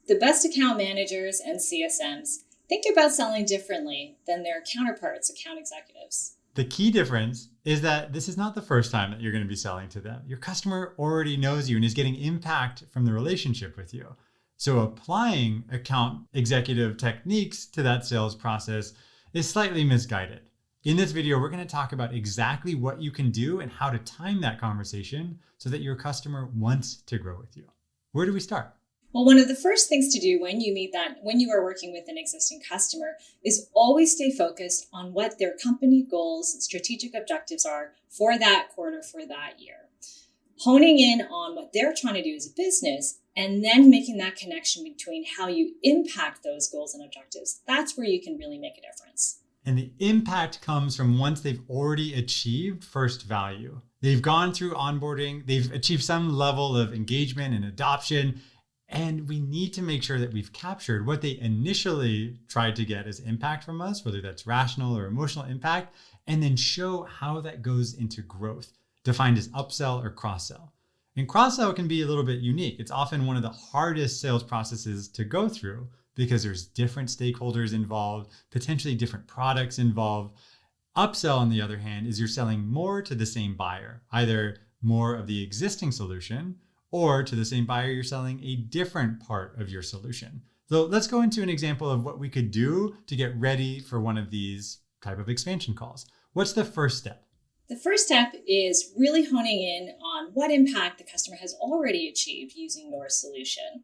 The best account managers and CSMs think about selling differently than their counterparts, account executives. The key difference is that this is not the first time that you're going to be selling to them. Your customer already knows you and is getting impact from the relationship with you. So applying account executive techniques to that sales process is slightly misguided. In this video, we're going to talk about exactly what you can do and how to time that conversation so that your customer wants to grow with you. Where do we start? Well, one of the first things to do when you are working with an existing customer is always stay focused on what their company goals and strategic objectives are for that quarter, for that year. Honing in on what they're trying to do as a business and then making that connection between how you impact those goals and objectives. That's where you can really make a difference. And the impact comes from once they've already achieved first value. They've gone through onboarding, they've achieved some level of engagement and adoption. And we need to make sure that we've captured what they initially tried to get as impact from us, whether that's rational or emotional impact, and then show how that goes into growth, defined as upsell or cross-sell. And cross-sell can be a little bit unique. It's often one of the hardest sales processes to go through because there's different stakeholders involved, potentially different products involved. Upsell, on the other hand, is you're selling more to the same buyer, either more of the existing solution, or to the same buyer, you're selling a different part of your solution. So let's go into an example of what we could do to get ready for one of these type of expansion calls. What's the first step? The first step is really honing in on what impact the customer has already achieved using your solution.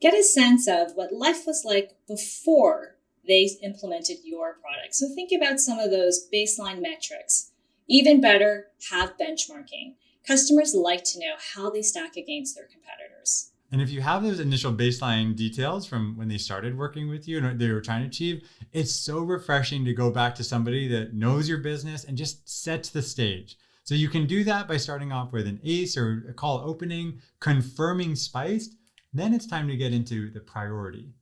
Get a sense of what life was like before they implemented your product. So think about some of those baseline metrics. Even better, have benchmarking. Customers like to know how they stack against their competitors. And if you have those initial baseline details from when they started working with you and what they were trying to achieve, it's so refreshing to go back to somebody that knows your business and just sets the stage. So you can do that by starting off with an ACE or a call opening, confirming spiced. Then it's time to get into the priority.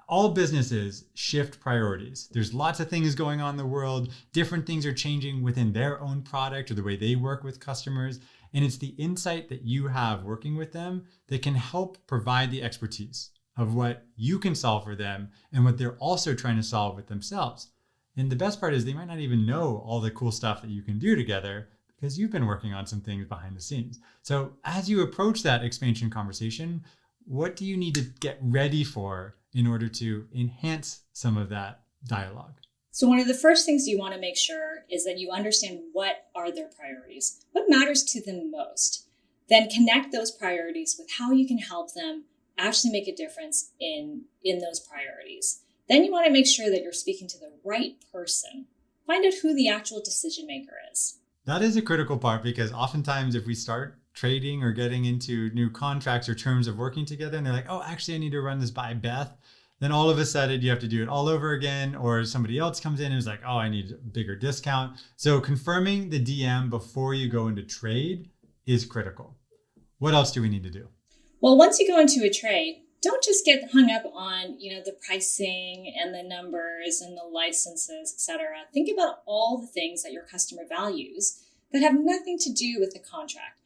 All businesses shift priorities. There's lots of things going on in the world. Different things are changing within their own product or the way they work with customers. And it's the insight that you have working with them that can help provide the expertise of what you can solve for them and what they're also trying to solve with themselves. And the best part is they might not even know all the cool stuff that you can do together because you've been working on some things behind the scenes. So as you approach that expansion conversation, what do you need to get ready for in order to enhance some of that dialogue? So one of the first things you want to make sure is that you understand what are their priorities, what matters to them most. Then connect those priorities with how you can help them actually make a difference in those priorities. Then you want to make sure that you're speaking to the right person. Find out who the actual decision maker is. That is a critical part because oftentimes if we start trading or getting into new contracts or terms of working together and they're like, oh, actually, I need to run this by Beth. Then all of a sudden you have to do it all over again, or somebody else comes in and is like, oh, I need a bigger discount. So confirming the DM before you go into trade is critical. What else do we need to do? Well, once you go into a trade, don't just get hung up on, the pricing and the numbers and the licenses, etc. Think about all the things that your customer values that have nothing to do with the contract.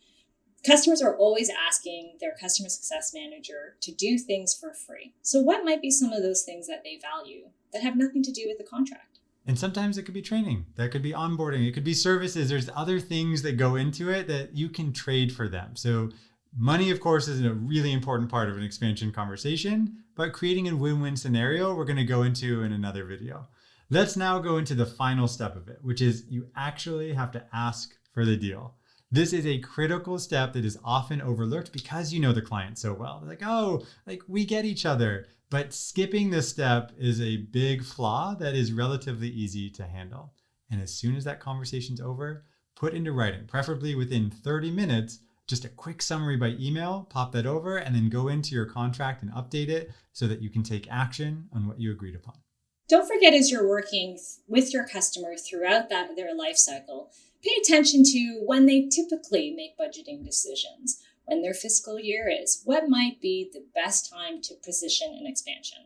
Customers are always asking their customer success manager to do things for free. So what might be some of those things that they value that have nothing to do with the contract? And sometimes it could be training, that could be onboarding, it could be services. There's other things that go into it that you can trade for them. So money, of course, is a really important part of an expansion conversation, but creating a win-win scenario, we're going to go into in another video. Let's now go into the final step of it, which is you actually have to ask for the deal. This is a critical step that is often overlooked because you know the client so well. They're like, oh, we get each other. But skipping this step is a big flaw that is relatively easy to handle. And as soon as that conversation's over, put into writing, preferably within 30 minutes, just a quick summary by email, pop that over, and then go into your contract and update it so that you can take action on what you agreed upon. Don't forget, as you're working with your customer throughout their life cycle, pay attention to when they typically make budgeting decisions, when their fiscal year is, what might be the best time to position an expansion.